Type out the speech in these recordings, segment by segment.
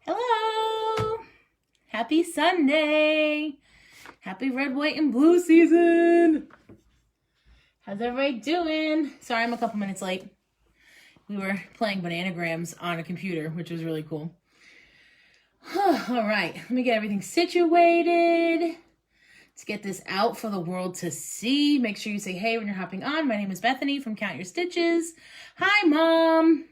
Hello! Happy Sunday! Happy red, white, and blue season! How's everybody doing? Sorry, I'm a couple minutes late. We were playing bananagrams on a computer, which was really cool. All right, let me get everything situated. Let's get this out for the world to see. Make sure you say hey when you're hopping on. My name is Bethany from Count Your Stitches. Hi, Mom.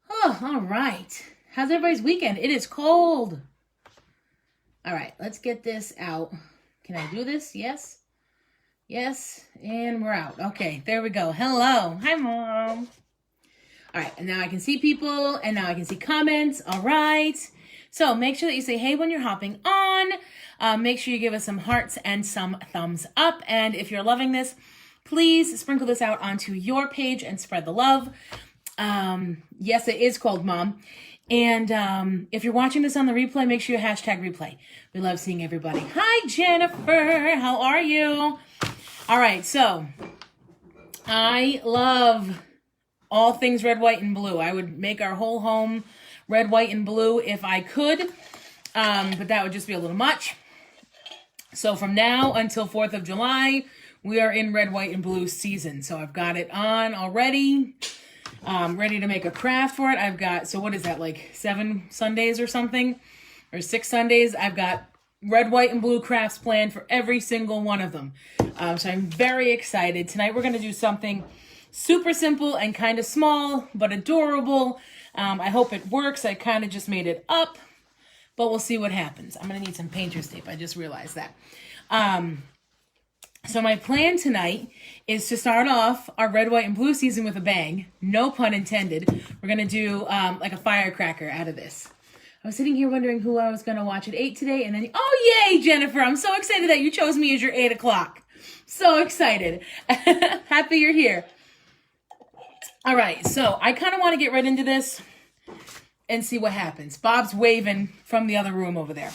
Oh, all right. How's everybody's weekend? It is cold. All right, let's get this out. Can I do this? Yes. Yes, and we're out. Okay, there we go. Hello. Hi, Mom. All right, and now I can see people, and now I can see comments. All right. So make sure that you say hey when you're hopping on. Make sure you give us some hearts and some thumbs up. And if you're loving this, please sprinkle this out onto your page and spread the love. Yes, it is cold, Mom. And if you're watching this on the replay, make sure you hashtag replay. We love seeing everybody. Hi, Jennifer. How are you? All right, so I love all things red, white, and blue. I would make our whole home red, white, and blue if I could, but that would just be a little much. So from now until 4th of July, we are in red, white, and blue season. So I've got it on already. Ready to make a craft for it. I've got, so what is that, like 7 Sundays or something? Or 6 Sundays? I've got red, white, and blue crafts planned for every single one of them. So I'm very excited. Tonight we're going to do something super simple and kind of small, but adorable. I hope it works. I kind of just made it up, but we'll see what happens. I'm going to need some painter's tape. I just realized that. So my plan tonight is to start off our red, white, and blue season with a bang. No pun intended. We're going to do like a firecracker out of this. I was sitting here wondering who I was going to watch at 8 today. And then, oh, yay, Jennifer. I'm so excited that you chose me as your 8 o'clock. So excited. Happy you're here. All right. So I kind of want to get right into this and see what happens. Bob's waving from the other room over there.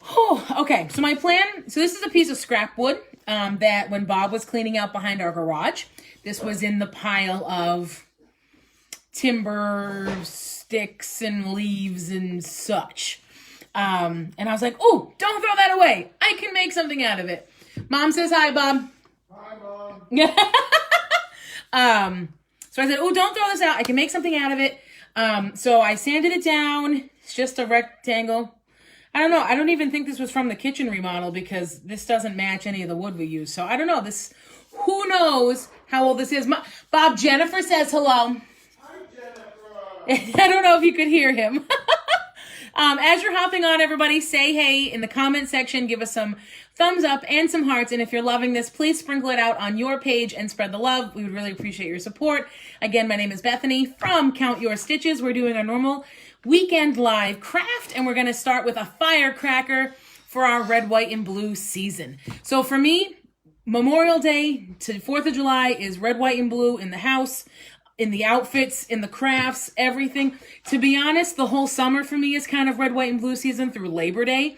Oh, okay, so my plan, so this is a piece of scrap wood that when Bob was cleaning out behind our garage, this was in the pile of timber, sticks, and leaves and such. And I was like, oh, don't throw that away. I can make something out of it. Mom says hi, Bob. Hi, Mom. So I said, oh, don't throw this out. I can make something out of it. So I sanded it down. It's just a rectangle. I don't know. I don't even think this was from the kitchen remodel because this doesn't match any of the wood we use. So I don't know. This, who knows how old this is. Bob, Jennifer says hello. Hi, Jennifer. I don't know if you could hear him. As you're hopping on, everybody, say hey in the comment section. Give us some thumbs up and some hearts. And if you're loving this, please sprinkle it out on your page and spread the love. We would really appreciate your support. Again, my name is Bethany from Count Your Stitches. We're doing our normal weekend live craft, and we're going to start with a firecracker for our red, white, and blue season. So for me, Memorial Day to 4th of July is red, white, and blue in the house, in the outfits, in the crafts, everything. To be honest, the whole summer for me is kind of red, white, and blue season through Labor Day.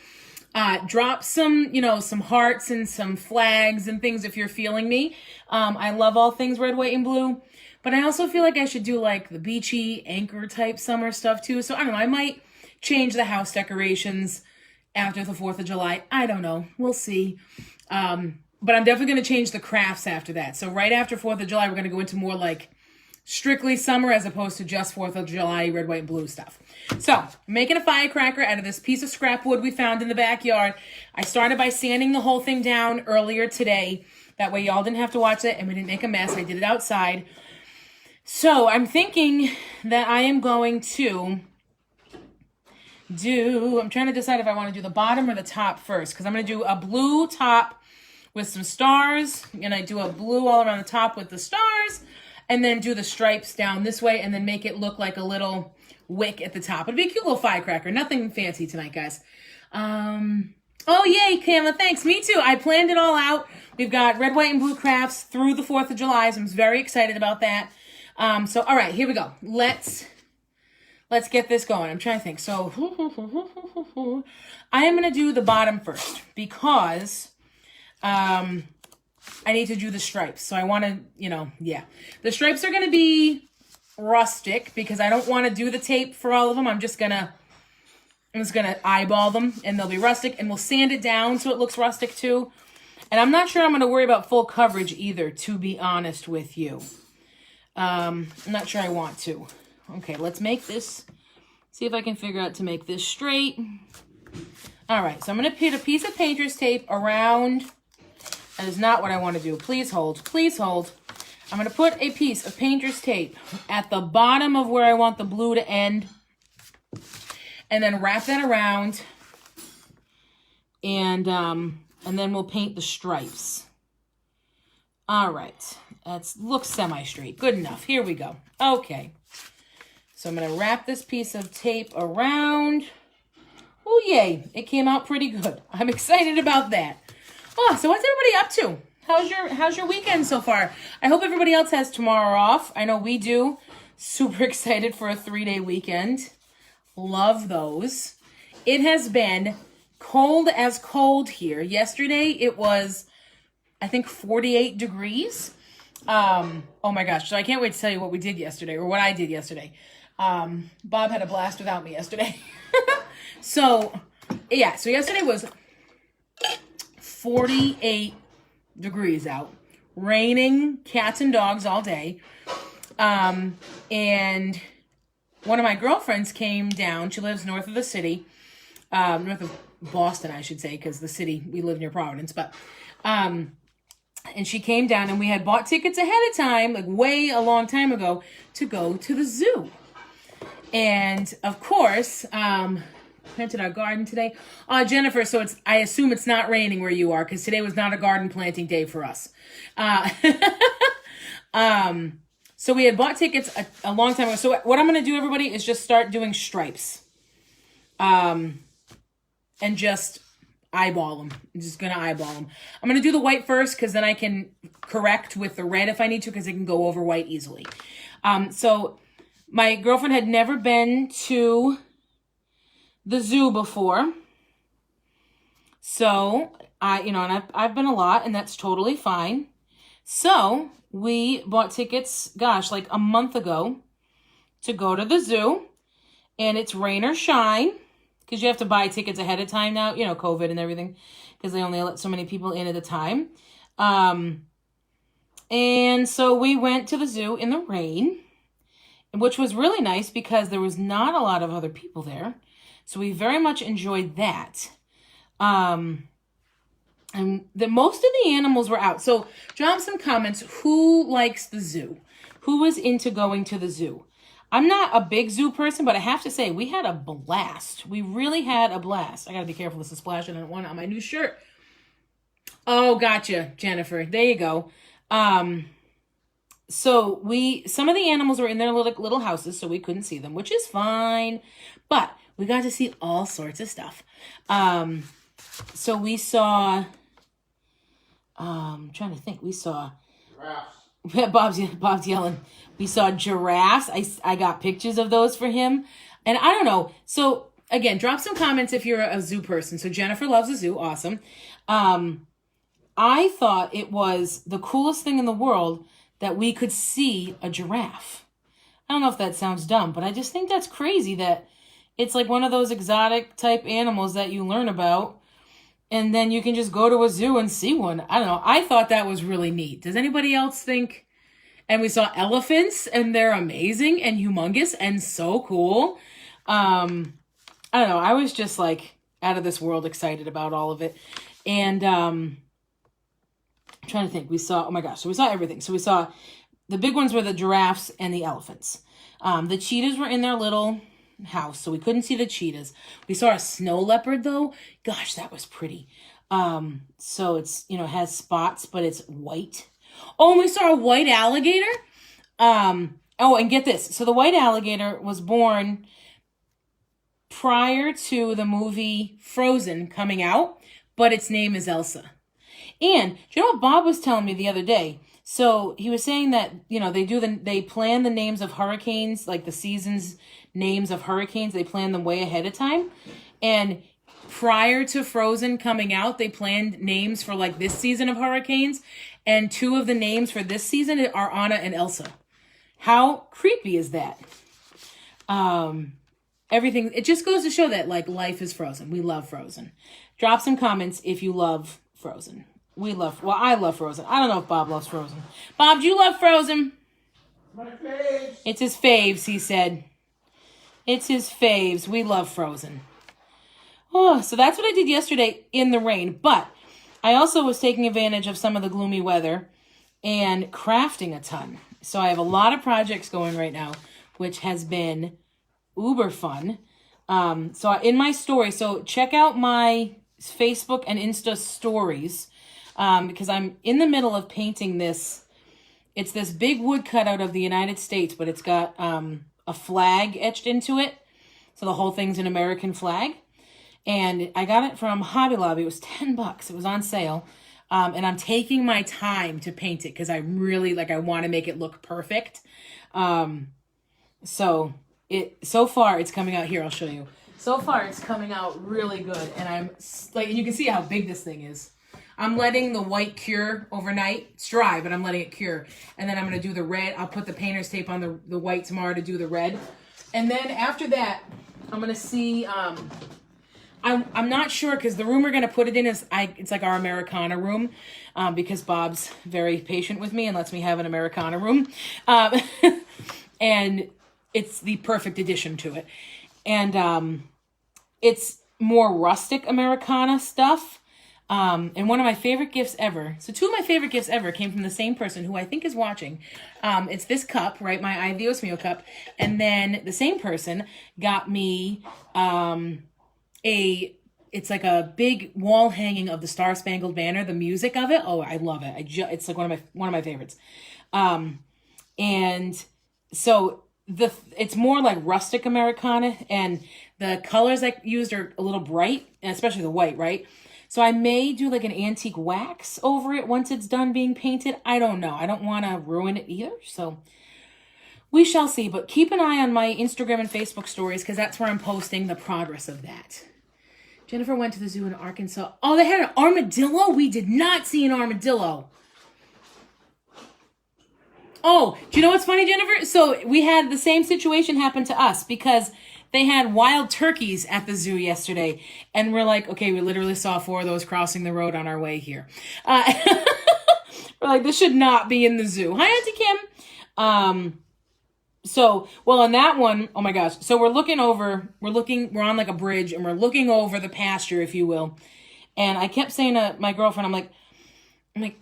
Drop some, some hearts and some flags and things if you're feeling me. I love all things red, white, and blue. But I also feel like I should do like the beachy anchor type summer stuff too. So I don't know. I might change the house decorations after the 4th of July. I don't know. We'll see. But I'm definitely going to change the crafts after that. So right after 4th of July, we're going to go into more like strictly summer as opposed to just 4th of July red, white, and blue stuff. So I'm making a firecracker out of this piece of scrap wood we found in the backyard. I started by sanding the whole thing down earlier today. That way y'all didn't have to watch it and we didn't make a mess. I did it outside. So I'm thinking that I am going to I'm trying to decide if I want to do the bottom or the top first, because I'm going to do a blue top with some stars, and I do a blue all around the top with the stars, and then do the stripes down this way, and then make it look like a little wick at the top. It'd be a cute little firecracker. Nothing fancy tonight, guys. Oh, yay, Kama. Thanks. Me too. I planned it all out. We've got red, white, and blue crafts through the 4th of July, so I'm very excited about that. So, all right, here we go. Let's get this going. I'm trying to think. So, I am going to do the bottom first because I need to do the stripes. So I want to, yeah. The stripes are going to be rustic because I don't want to do the tape for all of them. I'm just gonna eyeball them and they'll be rustic, and we'll sand it down so it looks rustic too. And I'm not sure I'm going to worry about full coverage either, to be honest with you. I'm not sure I want to. Okay, let's make this, see if I can figure out to make this straight. All right, so I'm going to put a piece of painter's tape around. That is not what I want to do. Please hold, please hold. I'm going to put a piece of painter's tape at the bottom of where I want the blue to end. And then wrap that around. And then we'll paint the stripes. All right. That looks semi-straight. Good enough. Here we go. Okay. So I'm going to wrap this piece of tape around. Oh, yay. It came out pretty good. I'm excited about that. Oh, so what's everybody up to? How's your weekend so far? I hope everybody else has tomorrow off. I know we do. Super excited for a 3-day weekend. Love those. It has been cold as cold here. Yesterday it was, I think, 48 degrees. Oh my gosh. So I can't wait to tell you what we did yesterday, or what I did yesterday. Bob had a blast without me yesterday. So yeah, so yesterday was 48 degrees out, raining, cats and dogs all day. And one of my girlfriends came down. She lives north of the city, north of Boston, I should say, because the city, we live near Providence, but, and she came down and we had bought tickets ahead of time, like way a long time ago, to go to the zoo. And of course, planted our garden today. Jennifer, so I assume it's not raining where you are, because today was not a garden planting day for us. So we had bought tickets a long time ago. So what I'm going to do, everybody, is just start doing stripes. And just eyeball them. I'm just going to eyeball them. I'm going to do the white first because then I can correct with the red if I need to, because it can go over white easily. So my girlfriend had never been to the zoo before. So, I've been a lot, and that's totally fine. So we bought tickets, gosh, like a month ago to go to the zoo, and it's rain or shine, because you have to buy tickets ahead of time now, COVID and everything, because they only let so many people in at a time. And so we went to the zoo in the rain, which was really nice because there was not a lot of other people there. So we very much enjoyed that. And most of the animals were out. So drop some comments. Who likes the zoo? Who was into going to the zoo? I'm not a big zoo person, but I have to say, we had a blast. We really had a blast. I got to be careful. This is splashing. I don't want it on my new shirt. Oh, gotcha, Jennifer. There you go. So some of the animals were in their little houses, so we couldn't see them, which is fine. But we got to see all sorts of stuff. So we saw, I'm trying to think, we saw, Bob's yelling. We saw giraffes. I got pictures of those for him. And I don't know. So again, drop some comments if you're a zoo person. So Jennifer loves a zoo. Awesome. I thought it was the coolest thing in the world that we could see a giraffe. I don't know if that sounds dumb, but I just think that's crazy that it's like one of those exotic type animals that you learn about, and then you can just go to a zoo and see one. I don't know. I thought that was really neat. Does anybody else think? And we saw elephants, and they're amazing and humongous and so cool. I don't know. I was just like out of this world excited about all of it. And I'm trying to think. We saw, oh my gosh. So we saw everything. So we saw, the big ones were the giraffes and the elephants. The cheetahs were in their little house, so we couldn't see the cheetahs. We saw a snow leopard though. Gosh, that was pretty. So it's, it has spots, but it's white. Oh, and we saw a white alligator. Oh, and get this. So the white alligator was born prior to the movie Frozen coming out, but its name is Elsa. And do you know what Bob was telling me the other day? So he was saying that, they plan the names of hurricanes, like the season's names of hurricanes, they plan them way ahead of time. And prior to Frozen coming out, they planned names for like this season of hurricanes. And two of the names for this season are Anna and Elsa. How creepy is that? Everything, it just goes to show that like life is Frozen. We love Frozen. Drop some comments if you love Frozen. I love Frozen. I don't know if Bob loves Frozen. Bob, do you love Frozen? My faves. It's his faves, he said. It's his faves. We love Frozen. Oh, so that's what I did yesterday in the rain. But I also was taking advantage of some of the gloomy weather and crafting a ton. So I have a lot of projects going right now, which has been uber fun. So in my story, so check out my Facebook and Insta stories, because I'm in the middle of painting this. It's this big wood cutout of the United States, but it's got a flag etched into it. So the whole thing's an American flag. And I got it from Hobby Lobby. It was $10. It was on sale. And I'm taking my time to paint it because I really, I want to make it look perfect. So far it's coming out here. I'll show you. So far it's coming out really good. And you can see how big this thing is. I'm letting the white cure overnight. It's dry, but I'm letting it cure. And then I'm going to do the red. I'll put the painter's tape on the white tomorrow to do the red. And then after that, I'm going to see, I'm not sure because the room we're going to put it in it's like our Americana room, because Bob's very patient with me and lets me have an Americana room. And it's the perfect addition to it. And it's more rustic Americana stuff. And one of my favorite gifts ever. So two of my favorite gifts ever came from the same person who I think is watching. It's this cup, right? My Ay Dios Mio cup. And then the same person got me it's like a big wall hanging of the Star Spangled Banner, the music of it. Oh, I love it. It's like one of my favorites. And so it's more like rustic Americana, and the colors I used are a little bright, and especially the white, right? So I may do like an antique wax over it once it's done being painted. I don't know. I don't want to ruin it either. So we shall see. But keep an eye on my Instagram and Facebook stories because that's where I'm posting the progress of that. Jennifer went to the zoo in Arkansas. Oh, they had an armadillo? We did not see an armadillo. Oh, do you know what's funny, Jennifer? So we had the same situation happen to us because they had wild turkeys at the zoo yesterday. And we're like, okay, we literally saw 4 of those crossing the road on our way here. We're like, this should not be in the zoo. Hi, Auntie Kim. On that one, oh my gosh. So we're on like a bridge and we're looking over the pasture, if you will. And I kept saying to my girlfriend, I'm like,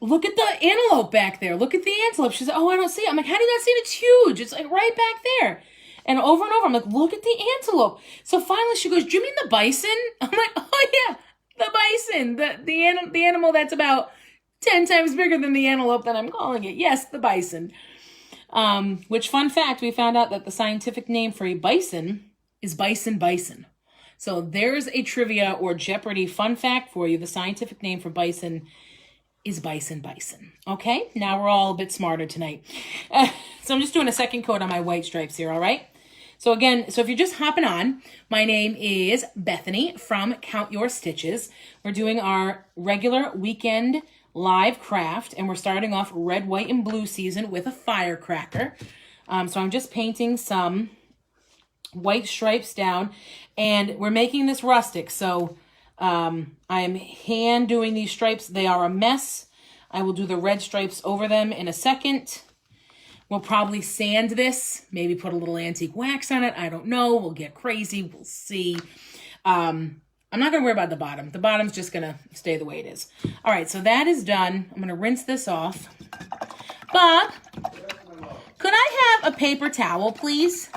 look at the antelope back there. Look at the antelope. She's like, oh, I don't see it. I'm like, how do you not see it? It's huge. It's like right back there. And over, I'm like, look at the antelope. So finally she goes, do you mean the bison? I'm like, oh yeah, the bison. The animal that's about 10 times bigger than the antelope that I'm calling it. Yes, the bison. Which, fun fact, we found out that the scientific name for a bison is bison. So there's a trivia or Jeopardy fun fact for you. The scientific name for bison is bison. Okay, now we're all a bit smarter tonight. So I'm just doing a second coat on my white stripes here, all right? So again, if you're just hopping on, my name is Bethany from Count Your Stitches. We're doing our regular weekend live craft, and we're starting off red, white, and blue season with a firecracker. So I'm just painting some white stripes down, and we're making this rustic. So I'm hand doing these stripes. They are a mess. I will do the red stripes over them in a second. We'll probably sand this, maybe put a little antique wax on it. I don't know. We'll get crazy. We'll see. I'm not going to worry about the bottom. The bottom's just going to stay the way it is. All right, so that is done. I'm going to rinse this off. Bob, could I have a paper towel, please?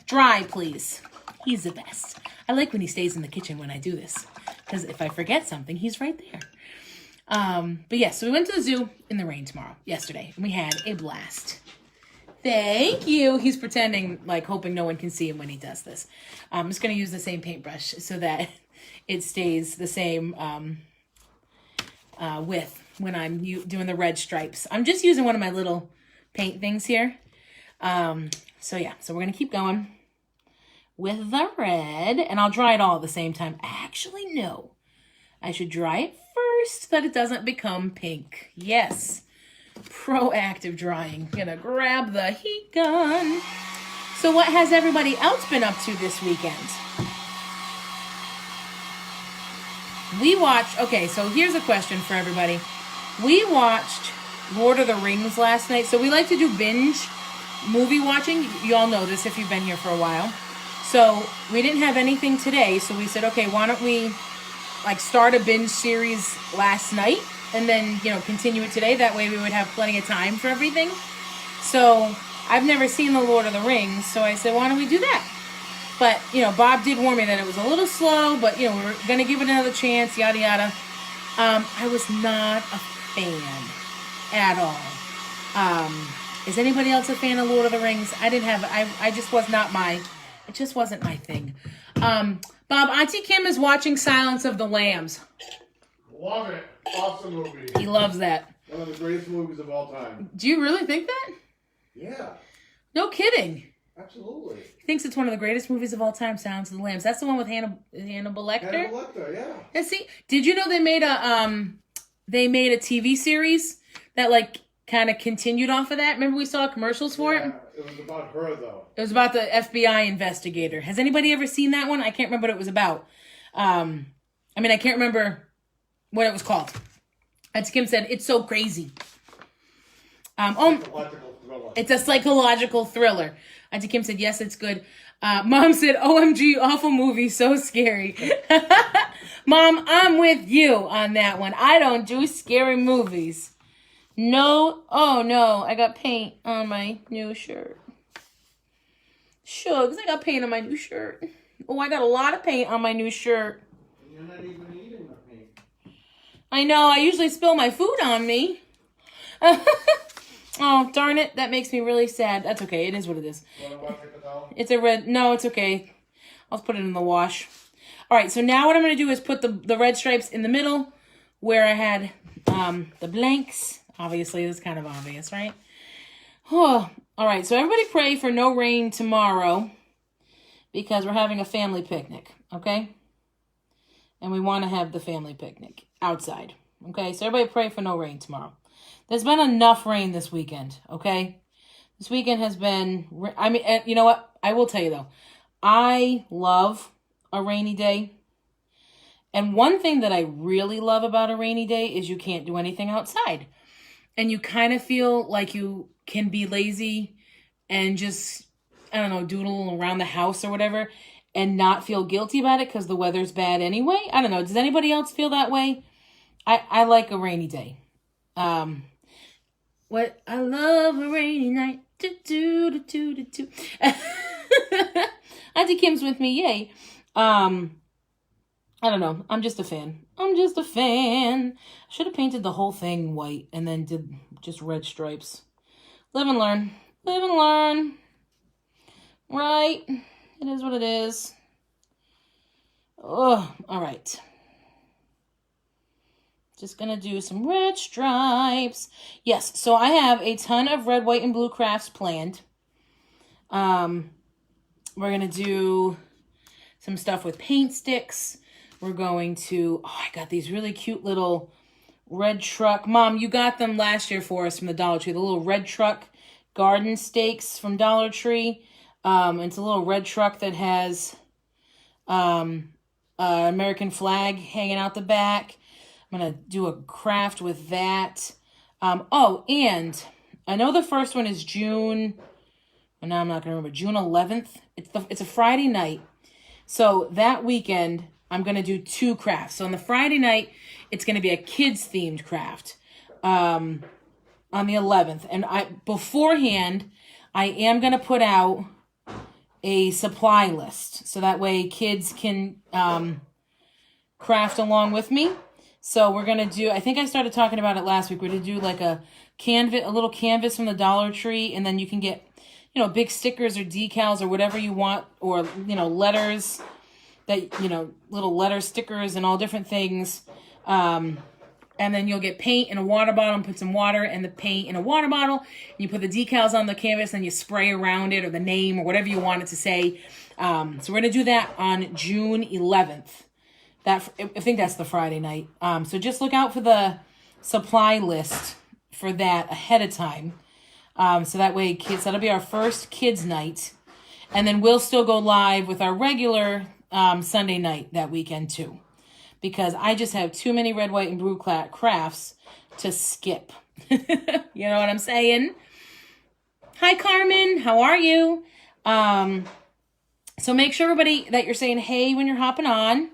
Dry, please. He's the best. I like when he stays in the kitchen when I do this, because if I forget something, he's right there. But yes, so we went to the zoo in the rain yesterday, and we had a blast. Thank you. He's pretending, hoping no one can see him when he does this. I'm just going to use the same paintbrush so that it stays the same width when I'm doing the red stripes. I'm just using one of my little paint things here. So we're going to keep going with the red, and I'll dry it all at the same time. Actually, no. I should dry it first so that it doesn't become pink. Yes. Proactive drying. Gonna grab the heat gun. So what has everybody else been up to this weekend? We watched, okay, so here's a question for everybody. We watched Lord of the Rings last night. So we like to do binge movie watching. You all know this if you've been here for a while. So we didn't have anything today. So we said, okay, why don't we like start a binge series last night and then, you know, continue it today. That way we would have plenty of time for everything. So I've never seen the Lord of the Rings. So I said, why don't we do that? But, you know, Bob did warn me that it was a little slow, but, you know, we were going to give it another chance, yada, yada. I was not a fan at all. Is anybody else a fan of Lord of the Rings? I just was not it just wasn't my thing. Bob, Auntie Kim is watching Silence of the Lambs. Love it. Awesome movie. He loves that. One of the greatest movies of all time. Do you really think that? Yeah. No kidding. Absolutely. He thinks it's one of the greatest movies of all time, Silence of the Lambs. That's the one with Hannibal Lecter? Hannibal Lecter, yeah. And see, did you know they made a TV series that like kind of continued off of that? Remember we saw commercials for it? It was about her though. It was about the FBI investigator. Has anybody ever seen that one? I can't remember what it was about. I can't remember what it was called. As Kim said, it's so crazy. Psychological thriller. It's a psychological thriller. Auntie Kim said, yes, it's good. Mom said, OMG, awful movie, so scary. Mom, I'm with you on that one. I don't do scary movies. No, oh no, I got paint on my new shirt. Shucks, I got paint on my new shirt. Oh, I got a lot of paint on my new shirt. You're not even eating the paint. I know, I usually spill my food on me. Oh, darn it. That makes me really sad. That's okay. It is what it is. You want to wash it towel? It's a red... No, it's okay. I'll put it in the wash. All right, so now what I'm going to do is put the red stripes in the middle where I had the blanks. Obviously, it's kind of obvious, right? Oh, all right, so everybody pray for no rain tomorrow because we're having a family picnic, okay? And we want to have the family picnic outside, okay? So everybody pray for no rain tomorrow. There's been enough rain this weekend, okay? This weekend has been... you know what? I will tell you, though. I love a rainy day. And one thing that I really love about a rainy day is you can't do anything outside. And you kind of feel like you can be lazy and just, I don't know, doodle around the house or whatever and not feel guilty about it because the weather's bad anyway. I don't know. Does anybody else feel that way? I like a rainy day. What I love a rainy night. Do. Auntie Kim's with me, yay. I don't know. I'm just a fan. I should have painted the whole thing white and then did just red stripes. Live and learn. Right. It is what it is. Oh, all right. Just going to do some red stripes. Yes, so I have a ton of red, white, and blue crafts planned. We're going to do some stuff with paint sticks. We're going to... Oh, I got these really cute little red truck. Mom, you got them last year for us from the Dollar Tree. The little red truck garden stakes from Dollar Tree. It's a little red truck that has American flag hanging out the back. I'm going to do a craft with that. Oh, and I know the first one is June... And now I'm not going to remember. June 11th. It's a Friday night. So that weekend, I'm going to do 2 crafts. So on the Friday night, it's going to be a kids-themed craft on the 11th. And beforehand, I am going to put out a supply list. So that way kids can craft along with me. So we're going to do, I think I started talking about it last week. We're going to do like a little canvas from the Dollar Tree. And then you can get, big stickers or decals or whatever you want, or, letters that, little letter stickers and all different things. And then you'll get paint in a water bottle and put some water and the paint in a water bottle. And you put the decals on the canvas and you spray around it or the name or whatever you want it to say. So we're going to do that on June 11th. I think that's the Friday night. So just look out for the supply list for that ahead of time. So that way, kids, that'll be our first kids night. And then we'll still go live with our regular Sunday night that weekend too. Because I just have too many red, white, and blue crafts to skip. You know what I'm saying? Hi, Carmen. How are you? So make sure, everybody, that you're saying hey when you're hopping on.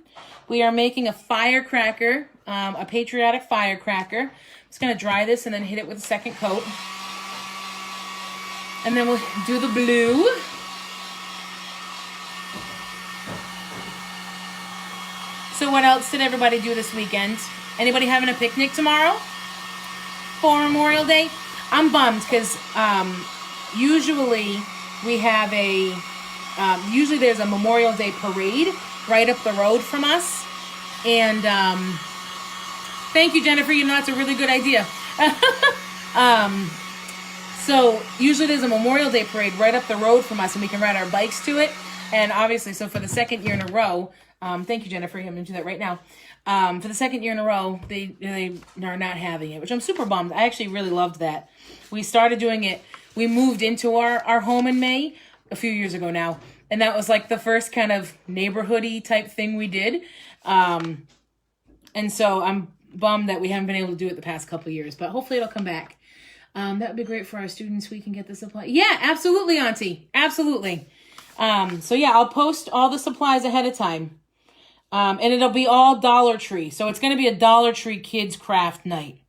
We are making a firecracker, a patriotic firecracker. I'm just going to dry this and then hit it with a second coat. And then we'll do the blue. So what else did everybody do this weekend? Anybody having a picnic tomorrow for Memorial Day? I'm bummed because usually we have usually there's a Memorial Day parade right up the road from us. And thank you, Jennifer. You know, that's a really good idea. So usually there's a Memorial Day parade right up the road from us and we can ride our bikes to it. And obviously, so for the second year in a row, thank you, Jennifer. I'm going to do that right now. For the second year in a row, they are not having it, which I'm super bummed. I actually really loved that. We started doing it. We moved into our home in May a few years ago now. And that was like the first kind of neighborhoody type thing we did. And so I'm bummed that we haven't been able to do it the past couple of years, but hopefully it'll come back. That would be great for our students. We can get the supply. Yeah, absolutely, Auntie. Absolutely. So yeah, I'll post all the supplies ahead of time. And it'll be all Dollar Tree. So it's going to be a Dollar Tree kids craft night.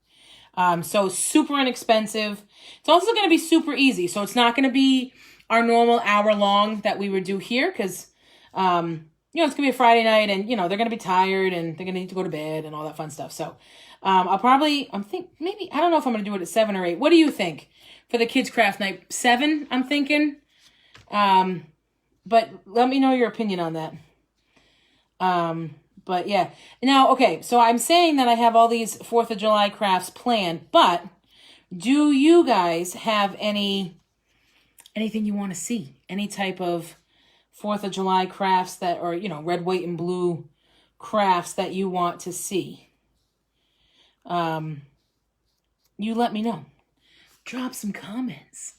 So super inexpensive. It's also going to be super easy. So it's not going to be our normal hour long that we would do here. Cause, it's going to be a Friday night and, they're going to be tired and they're going to need to go to bed and all that fun stuff. So, I don't know if I'm going to do it at 7 or 8. What do you think for the kids craft night? 7, I'm thinking. But let me know your opinion on that. But yeah. Now, okay, so I'm saying that I have all these 4th of July crafts planned, but do you guys have anything you want to see? Any type of 4th of July crafts that, or, red, white, and blue crafts that you want to see? You let me know. Drop some comments.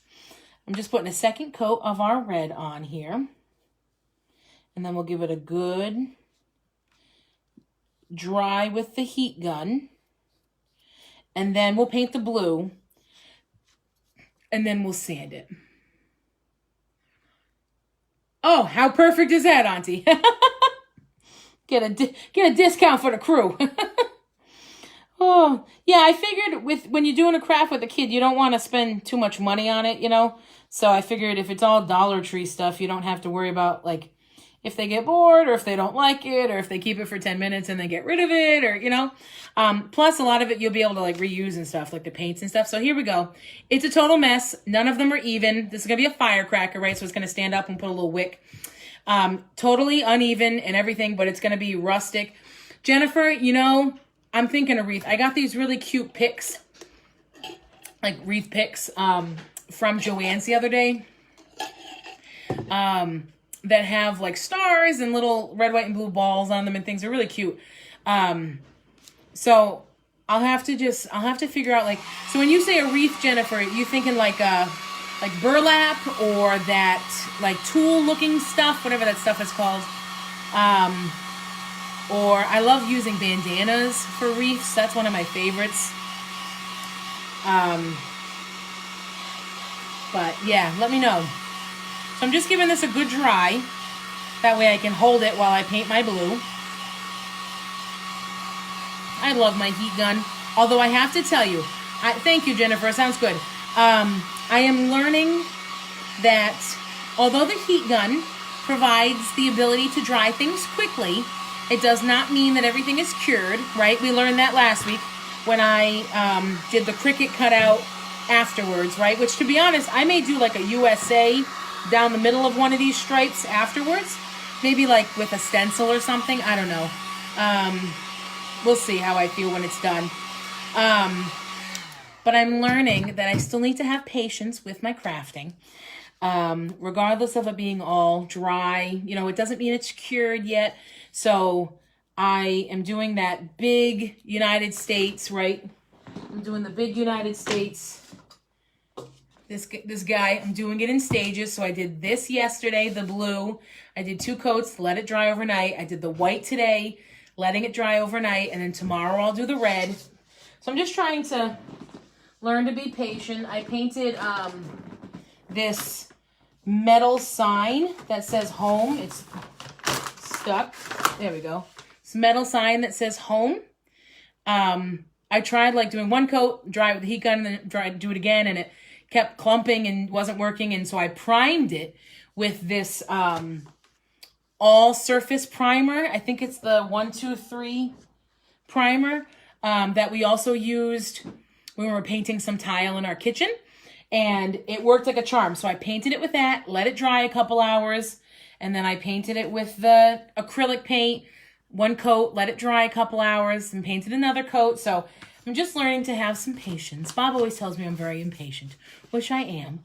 I'm just putting a second coat of our red on here. And then we'll give it a good dry with the heat gun. And then we'll paint the blue. And then we'll sand it. Oh, how perfect is that, Auntie? Get a discount for the crew. Oh, yeah, I figured when you're doing a craft with a kid, you don't want to spend too much money on it, So I figured if it's all Dollar Tree stuff, you don't have to worry about, like, if they get bored or if they don't like it or if they keep it for 10 minutes and they get rid of it or, Plus, a lot of it you'll be able to, like, reuse and stuff, like the paints and stuff. So here we go. It's a total mess. None of them are even. This is going to be a firecracker, right? So it's going to stand up and put a little wick. Totally uneven and everything, but it's going to be rustic. Jennifer, I'm thinking a wreath. I got these really cute picks, like wreath picks, from Joann's the other day, that have like stars and little red, white, and blue balls on them and things. They're really cute. So I'll have to figure out so when you say a wreath, Jennifer, you thinking like burlap or that like tulle looking stuff, whatever that stuff is called. Or I love using bandanas for wreaths. That's one of my favorites. But yeah, let me know. So I'm just giving this a good dry. That way I can hold it while I paint my blue. I love my heat gun. Although I have to tell you, thank you, Jennifer. Sounds good. I am learning that although the heat gun provides the ability to dry things quickly, it does not mean that everything is cured, right? We learned that last week when I did the Cricut cutout afterwards, right? Which, to be honest, I may do like a USA down the middle of one of these stripes afterwards. Maybe like with a stencil or something. I don't know. We'll see how I feel when it's done. But I'm learning that I still need to have patience with my crafting. Regardless of it being all dry. It doesn't mean it's cured yet. So I am doing that big United States, right? I'm doing the big United States. This guy, I'm doing it in stages. So I did this yesterday, the blue. I did 2 coats, let it dry overnight. I did the white today, letting it dry overnight. And then tomorrow I'll do the red. So I'm just trying to learn to be patient. I painted this metal sign that says home. It's stuck. There we go. It's a metal sign that says home. I tried like doing 1 coat, dry it with the heat gun, and then do it again, and it kept clumping and wasn't working. And so I primed it with this all surface primer. I think it's the 123 primer that we also used when we were painting some tile in our kitchen. And it worked like a charm. So I painted it with that, let it dry a couple hours, and then I painted it with the acrylic paint, 1 coat, let it dry a couple hours, and painted another coat. So I'm just learning to have some patience. Bob always tells me I'm very impatient, which I am.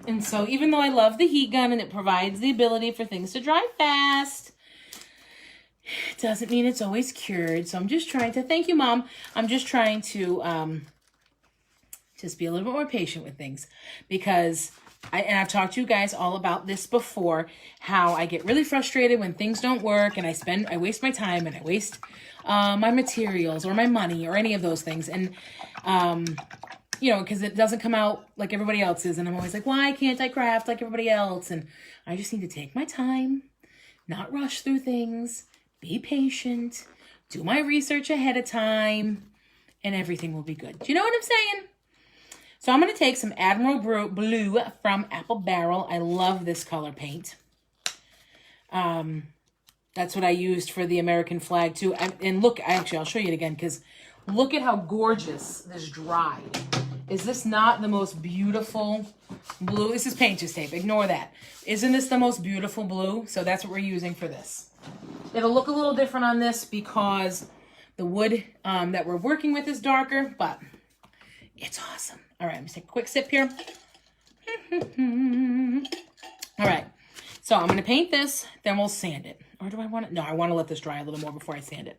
And so even though I love the heat gun and it provides the ability for things to dry fast, it doesn't mean it's always cured. So I'm just trying to, thank you, Mom. I'm just trying to just be a little bit more patient with things, because I've talked to you guys all about this before, how I get really frustrated when things don't work, and I waste my time, and I waste my materials or my money or any of those things. And, you know, because it doesn't come out like everybody else's. And I'm always like, why can't I craft like everybody else? And I just need to take my time, not rush through things, be patient, do my research ahead of time, and everything will be good. Do you know what I'm saying? So I'm going to take some Admiral Blue from Apple Barrel. I love this color paint. That's what I used for the American flag too. And look, actually, I'll show you it again, because look at how gorgeous this dried. Is this not the most beautiful blue? This is painter's tape. Ignore that. Isn't this the most beautiful blue? So that's what we're using for this. It'll look a little different on this because the wood that we're working with is darker, but it's awesome. All right, let me take a quick sip here. All right, so I'm going to paint this, then we'll sand it. Or do I want it? No, I want to let this dry a little more before I sand it.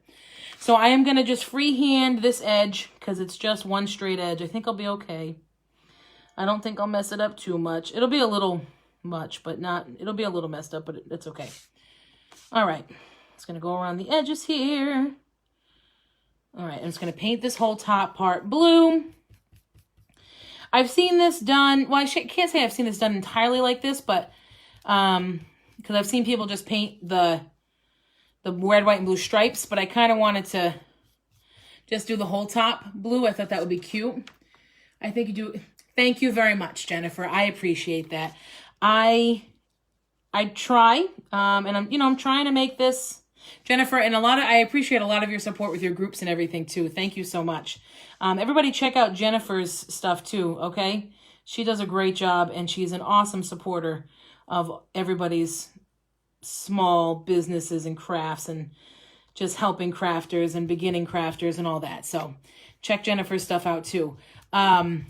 So I am going to just freehand this edge because it's just one straight edge. I think I'll be okay. I don't think I'll mess it up too much. It'll be a little much, but not, it'll be a little messed up, but it's okay. All right, it's going to go around the edges here. All right, I'm just going to paint this whole top part blue. I've seen this done, well, I can't say I've seen this done entirely like this, but because I've seen people just paint the red, white, and blue stripes, but I kind of wanted to just do the whole top blue. I thought that would be cute. I think you do. Thank you very much, Jennifer. I appreciate that. I try, and I'm trying to make this, Jennifer, and I appreciate a lot of your support with your groups and everything too. Thank you so much. Everybody check out Jennifer's stuff too, okay? She does a great job, and she's an awesome supporter of everybody's small businesses and crafts and just helping crafters and beginning crafters and all that. So check Jennifer's stuff out too. But,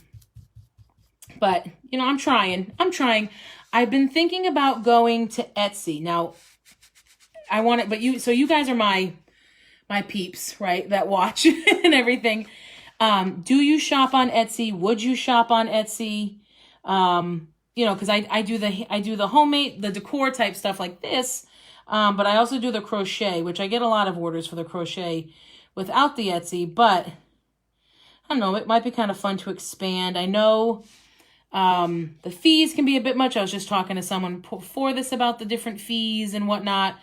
I'm trying. I've been thinking about going to Etsy. Now, I want it, but you guys are my peeps, right? That watch and everything. Do you shop on Etsy? Would you shop on Etsy? Because I do the homemade, the decor type stuff like this. But I also do the crochet, which I get a lot of orders for the crochet without the Etsy, but I don't know, it might be kind of fun to expand. I know, the fees can be a bit much. I was just talking to someone before this about the different fees and whatnot.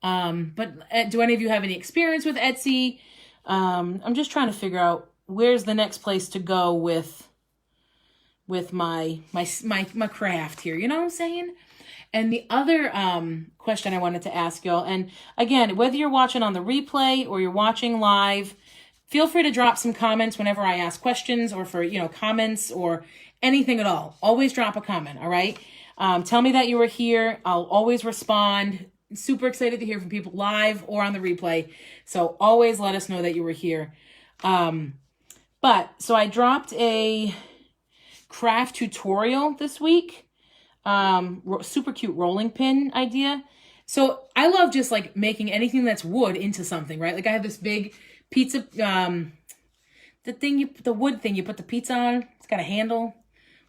But do any of you have any experience with Etsy? I'm just trying to figure out where's the next place to go with my craft here. You know what I'm saying? And the other question I wanted to ask y'all, and again, whether you're watching on the replay or you're watching live, feel free to drop some comments whenever I ask questions, or for, comments or anything at all. Always drop a comment, all right? Tell me that you were here. I'll always respond. Super excited to hear from people live or on the replay. So always let us know that you were here. So I dropped a craft tutorial this week. Super cute rolling pin idea. So I love just like making anything that's wood into something, right? Like I have this big pizza, the thing the wood thing you put the pizza on. It's got a handle.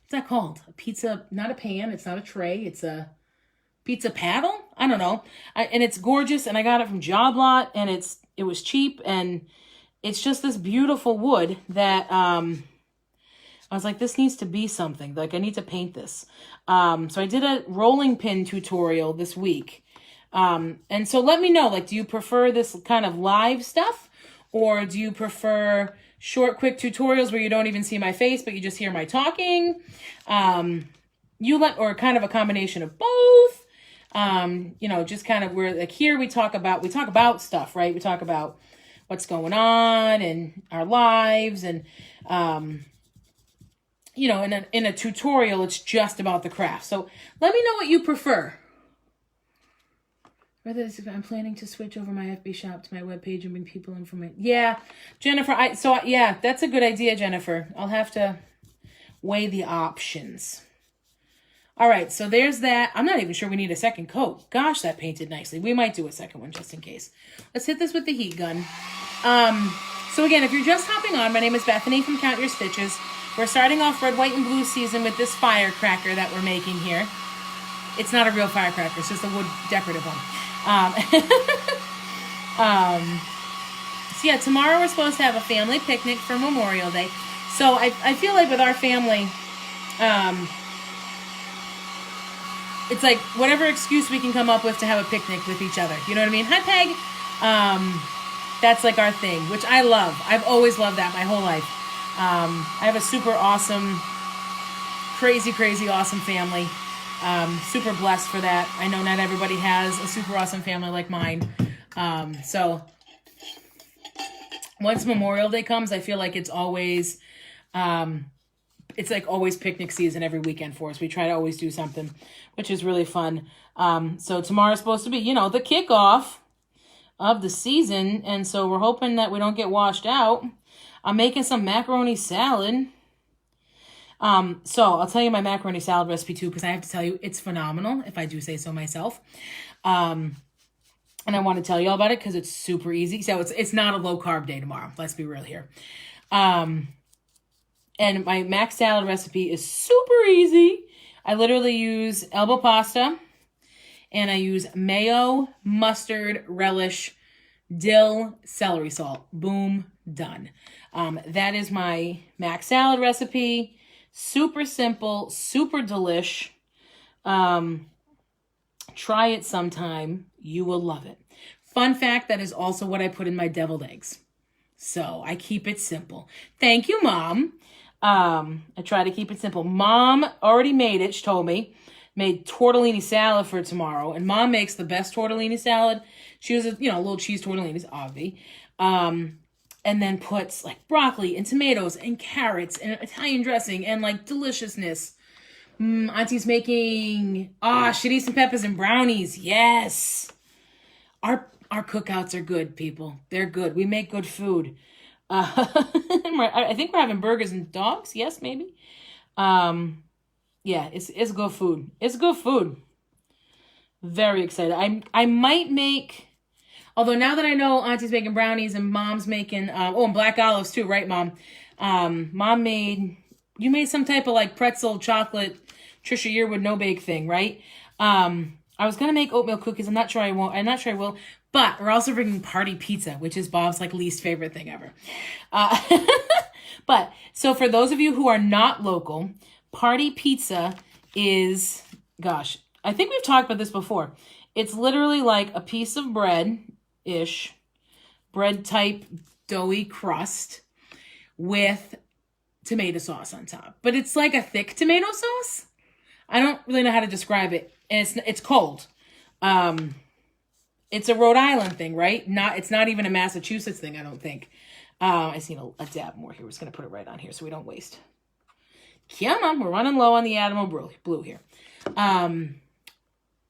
What's that called? A pizza, not a pan. It's not a tray. It's a pizza paddle. I don't know. And it's gorgeous. And I got it from Job Lot, and it was cheap, and it's just this beautiful wood that I was like, this needs to be something. Like, I need to paint this. So I did a rolling pin tutorial this week. And so let me know, like, do you prefer this kind of live stuff, or do you prefer short, quick tutorials where you don't even see my face, but you just hear my talking? Or kind of a combination of both. You know, just kind of where, like, here we talk about stuff, right? We talk about what's going on and our lives, and you know, in a tutorial, it's just about the craft. So let me know what you prefer. Whether I'm planning to switch over my FB shop to my webpage and bring people in from it. Yeah, Jennifer. Yeah, that's a good idea, Jennifer. I'll have to weigh the options. All right, so there's that. I'm not even sure we need a second coat. Gosh, that painted nicely. We might do a second one just in case. Let's hit this with the heat gun. So again, if you're just hopping on, my name is Bethany from Count Your Stitches. We're starting off red, white, and blue season with this firecracker that we're making here. It's not a real firecracker. It's just a wood decorative one. So yeah, tomorrow we're supposed to have a family picnic for Memorial Day. So I feel like with our family, it's like whatever excuse we can come up with to have a picnic with each other. You know what I mean? Hi, Peg. That's like our thing, which I love. I've always loved that my whole life. I have a super awesome, crazy awesome family. Super blessed for that. I know not everybody has a super awesome family like mine. So once Memorial Day comes, I feel like it's always, it's like always picnic season every weekend for us. We try to always do something, which is really fun. So tomorrow's supposed to be, you know, the kickoff of the season. And so we're hoping that we don't get washed out. I'm making some macaroni salad. So I'll tell you my macaroni salad recipe too, because I have to tell you, it's phenomenal, if I do say so myself. And I want to tell you all about it because it's super easy. So it's not a low carb day tomorrow. Let's be real here. And my mac salad recipe is super easy. I literally use elbow pasta, and I use mayo, mustard, relish, dill, celery salt. Boom, done. That is my mac salad recipe. Super simple, super delish. Try it sometime. You will love it. Fun fact, that is also what I put in my deviled eggs. So I keep it simple. Thank you, Mom. I try to keep it simple. Mom already made it. She told me. Made tortellini salad for tomorrow. And Mom makes the best tortellini salad. She uses, you know, little cheese tortellinis, obvi. And then puts like broccoli and tomatoes and carrots and Italian dressing and like deliciousness. Auntie's making, shitty some peppers and brownies. Yes. Our cookouts are good, people. They're good. We make good food. I think we're having burgers and dogs. Yes, maybe. Yeah, it's good food. It's good food. Very excited. I might make, although now that I know Auntie's making brownies and Mom's making, and black olives too, right, Mom? Mom you made some type of like pretzel chocolate Trisha Yearwood no-bake thing, right? I was going to make oatmeal cookies. I'm not sure I won't. I'm not sure I will. But we're also bringing party pizza, which is Bob's like least favorite thing ever. But so for those of you who are not local, party pizza is, gosh, I think we've talked about this before. It's literally like a piece of bread-ish, bread-type doughy crust with tomato sauce on top. But it's like a thick tomato sauce. I don't really know how to describe it. And it's cold. It's a Rhode Island thing, right? It's not even a Massachusetts thing, I don't think. I seen a dab more here. We're just going to put it right on here so we don't waste. Come on, we're running low on the Admiral Blue here.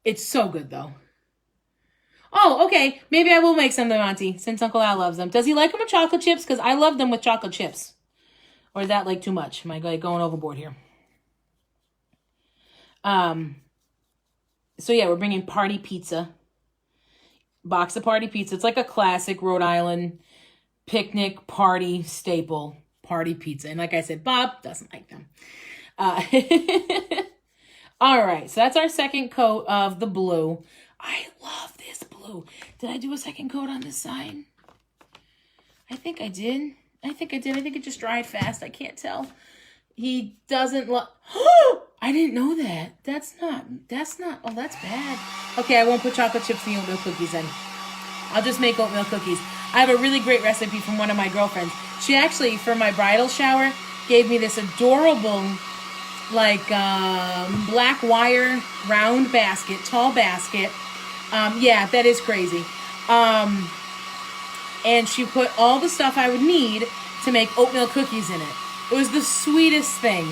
It's so good, though. Oh, okay. Maybe I will make some of them, Auntie, since Uncle Al loves them. Does he like them with chocolate chips? Because I love them with chocolate chips. Or is that like too much? Am I going overboard here? So yeah, we're bringing party pizza. Box of party pizza. It's like a classic Rhode Island picnic party staple. party pizza. And like I said, Bob doesn't like them. All right, so that's our second coat of the blue. I love this blue. Did I do a second coat on this side? I think I did. I think it just dried fast. I can't tell. He doesn't love... I didn't know that. That's not... Oh, that's bad. Okay, I won't put chocolate chips in the oatmeal cookies then. I'll just make oatmeal cookies. I have a really great recipe from one of my girlfriends. She actually, for my bridal shower, gave me this adorable, like, black wire round basket, tall basket. Yeah, that is crazy. And she put all the stuff I would need to make oatmeal cookies in it. It was the sweetest thing.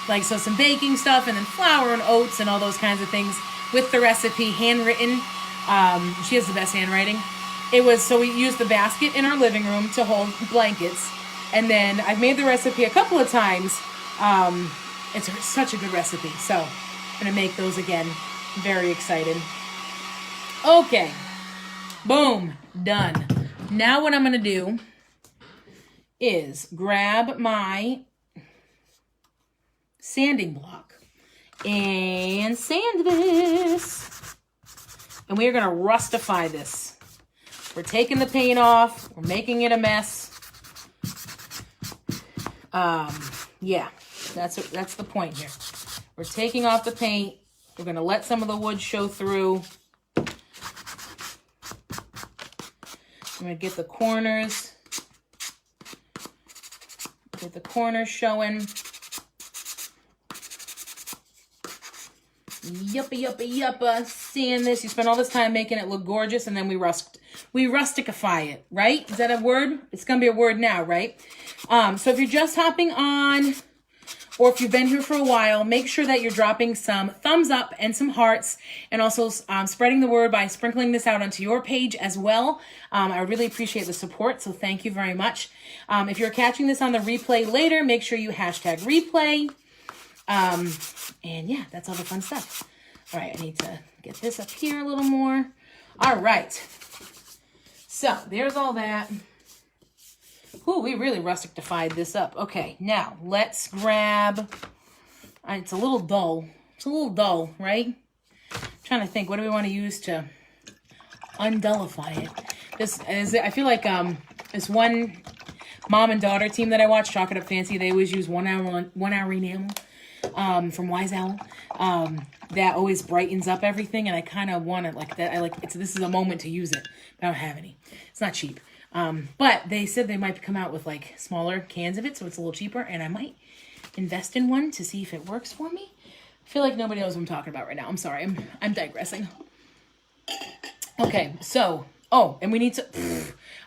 Like, so some baking stuff and then flour and oats and all those kinds of things with the recipe handwritten. She has the best handwriting. It was, so we used the basket in our living room to hold blankets. And then I've made the recipe a couple of times. It's such a good recipe. So I'm going to make those again. Very excited. Okay. Boom. Done. Now what I'm going to do is grab my sanding block and sand this. And we are going to rustify this. We're taking the paint off. We're making it a mess. Yeah, that's the point here. We're taking off the paint. We're going to let some of the wood show through. I'm going to get the corners. Get the corners showing. Yuppa. Sand this. You spend all this time making it look gorgeous, and then we rusticify it, right? Is that a word? It's going to be a word now, right? So if you're just hopping on, or if you've been here for a while, make sure that you're dropping some thumbs up and some hearts, and also spreading the word by sprinkling this out onto your page as well. I really appreciate the support, so thank you very much. If you're catching this on the replay later, make sure you hashtag replay. And yeah, that's all the fun stuff. All right, I need to get this up here a little more. All right. So there's all that. Ooh, we really rustic-ified this up. Okay, now let's grab, it's a little dull. It's a little dull, right? I'm trying to think, what do we want to use to undullify it? This is, I feel like this one mom and daughter team that I watch, Chalk It Up Fancy, they always use one hour enamel from Wise Owl. That always brightens up everything, and I kind of want it like that. This is a moment to use it, but I don't have any. It's not cheap. But they said they might come out with like smaller cans of it, so it's a little cheaper, and I might invest in one to see if it works for me. I feel like nobody knows what I'm talking about right now. I'm sorry. I'm digressing. Okay, so, and we need to,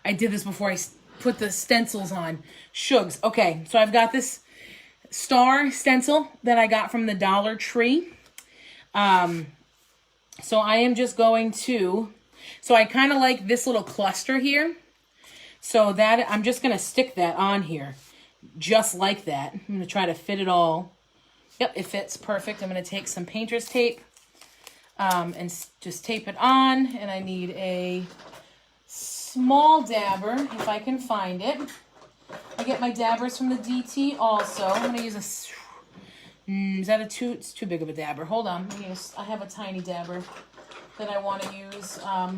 I did this before I put the stencils on. Shugs. Okay, so I've got this star stencil that I got from the Dollar Tree. So I am just going to, so I kind of like this little cluster here. So that, I'm just going to stick that on here. Just like that. I'm going to try to fit it all. Yep, it fits perfect. I'm going to take some painter's tape and just tape it on. And I need a small dabber, if I can find it. I get my dabbers from the DT also. I'm going to use a... is that it's too big of a dabber. Hold on. I have a tiny dabber that I want to use. Oh,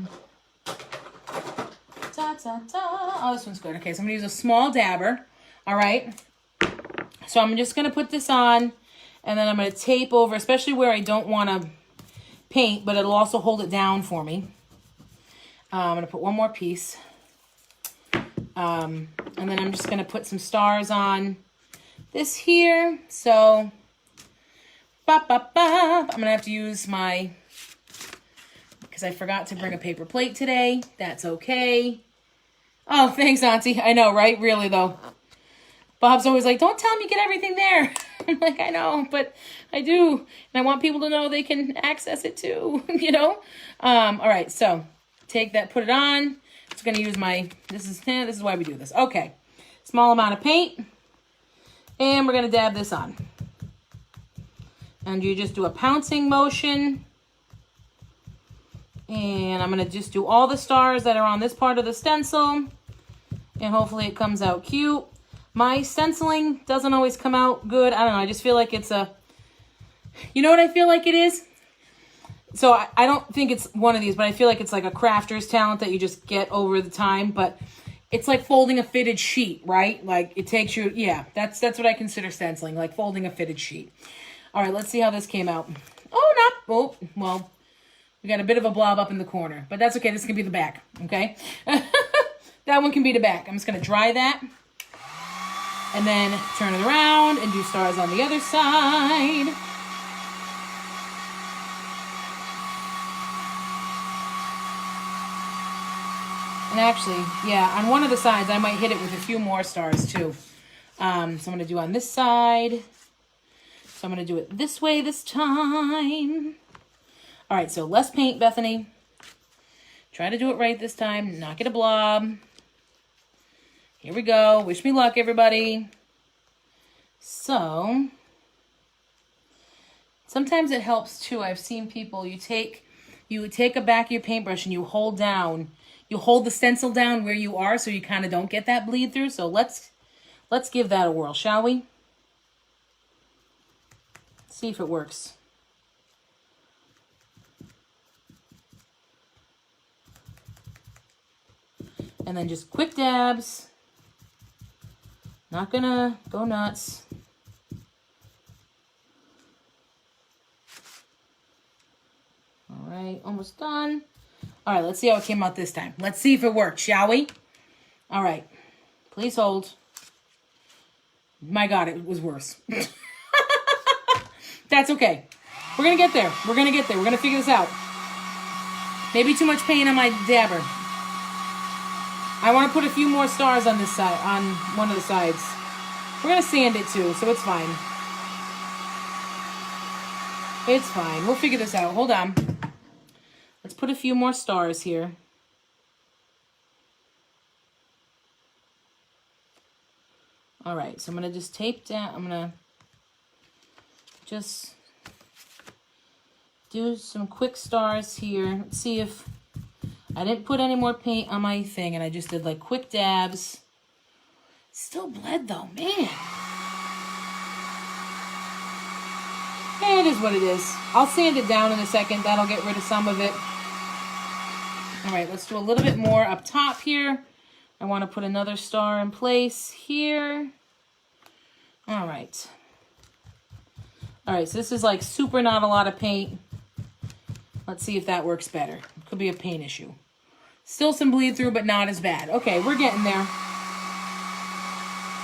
this one's good. Okay, so I'm going to use a small dabber. All right. So I'm just going to put this on, and then I'm going to tape over, especially where I don't want to paint, but it'll also hold it down for me. I'm going to put one more piece. And then I'm just going to put some stars on this here. So, I'm going to have to use my, because I forgot to bring a paper plate today. That's okay. Oh, thanks, Auntie. I know, right? Really, though. Bob's always like, don't tell me get everything there. I'm like, I know, but I do. And I want people to know they can access it too, you know? All right, so take that, put it on. It's going to use my, this is why we do this. Okay, small amount of paint. And we're going to dab this on. And you just do a pouncing motion. And I'm going to just do all the stars that are on this part of the stencil. And hopefully it comes out cute. My stenciling doesn't always come out good. I don't know. I just feel like it's a... You know what I feel like it is? So I don't think it's one of these, but I feel like it's like a crafter's talent that you just get over the time. But it's like folding a fitted sheet, right? Like it takes you... Yeah, that's what I consider stenciling, like folding a fitted sheet. All right, let's see how this came out. Oh, well, we got a bit of a blob up in the corner. But that's okay. This can be the back, okay? That one can be the back. I'm just going to dry that. And then turn it around and do stars on the other side. And actually, yeah, on one of the sides, I might hit it with a few more stars too. So I'm going to do on this side. So I'm going to do it this way this time. All right, so less paint, Bethany. Try to do it right this time. Not get a blob. Here we go. Wish me luck, everybody. So, sometimes it helps too. I've seen people, you take a back of your paintbrush and you hold the stencil down where you are so you kind of don't get that bleed through. So let's give that a whirl, shall we? See if it works. And then just quick dabs. Not gonna go nuts. All right, almost done. All right, let's see how it came out this time. Let's see if it works, shall we? All right, please hold. My God, it was worse. That's okay. We're gonna get there. We're gonna get there. We're gonna figure this out. Maybe too much paint on my dabber. I want to put a few more stars on this side, on one of the sides. We're going to sand it too, so it's fine. It's fine. We'll figure this out. Hold on. Let's put a few more stars here. All right, so I'm going to just tape down. I'm going to just do some quick stars here. Let's see if... I didn't put any more paint on my thing, and I just did like quick dabs. Still bled though, man. Yeah, it is what it is. I'll sand it down in a second. That'll get rid of some of it. All right, let's do a little bit more up top here. I want to put another star in place here. All right. All right, so this is like super not a lot of paint. Let's see if that works better. It could be a paint issue. Still some bleed through, but not as bad. Okay, we're getting there.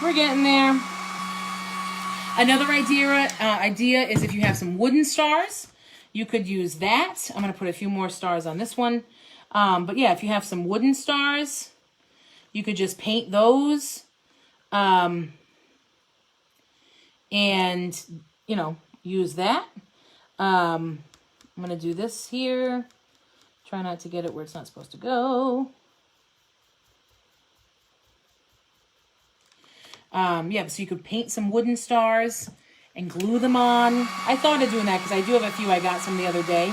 We're getting there. Another idea is if you have some wooden stars, you could use that. I'm going to put a few more stars on this one. But yeah, if you have some wooden stars, you could just paint those. And, you know, use that. I'm going to do this here. Try not to get it where it's not supposed to go. Yeah, so you could paint some wooden stars and glue them on. I thought of doing that because I do have a few. I got some the other day.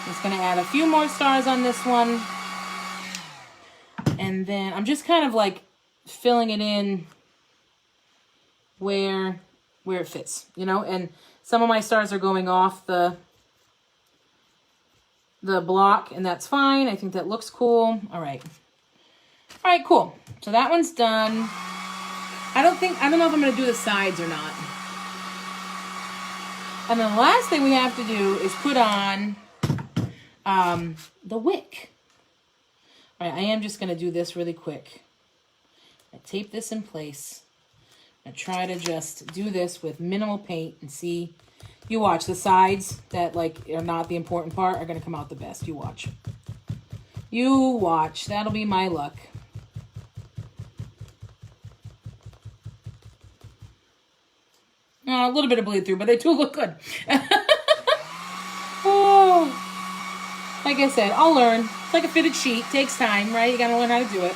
Just going to add a few more stars on this one. And then I'm just kind of like filling it in where it fits, you know, and some of my stars are going off the block, and that's fine. I think that looks cool. All right, cool. So that one's done. I don't know if I'm going to do the sides or not. And then the last thing we have to do is put on the wick. All right, I am just going to do this really quick. I tape this in place. I try to just do this with minimal paint and see. You watch, the sides that like are not the important part are going to come out the best. You watch. You watch. That'll be my luck. A little bit of bleed through, but they do look good. Oh, like I said, I'll learn. It's like a fitted sheet. Takes time, right? You got to learn how to do it.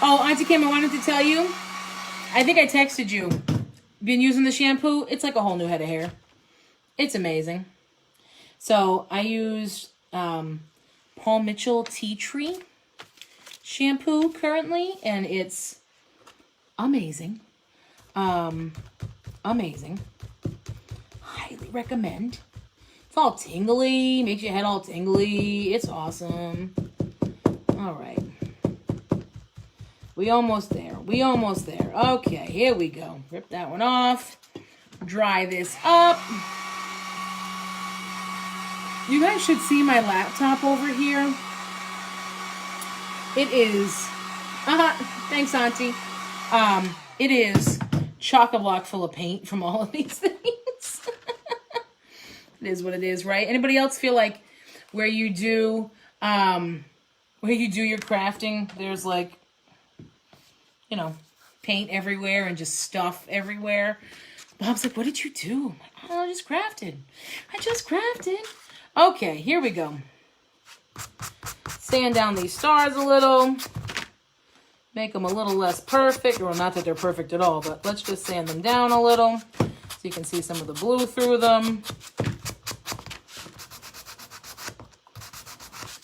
Oh, Auntie Kim, I wanted to tell you. I think I texted you. Been using the shampoo. It's like a whole new head of hair. It's amazing. So I used Paul Mitchell Tea Tree shampoo currently, and it's amazing. Amazing. Highly recommend. It's all tingly, makes your head all tingly. It's awesome. All right. We almost there. We almost there. Okay, here we go. Rip that one off. Dry this up. You guys should see my laptop over here. It is, thanks, Auntie. It is chock-a-block full of paint from all of these things. It is what it is, right? Anybody else feel like where you do your crafting, there's like, you know, paint everywhere and just stuff everywhere? Bob's like, what did you do? I'm like, oh, I just crafted. I just crafted. Okay, here we go. Sand down these stars a little. Make them a little less perfect. Well, not that they're perfect at all, but let's just sand them down a little so you can see some of the blue through them.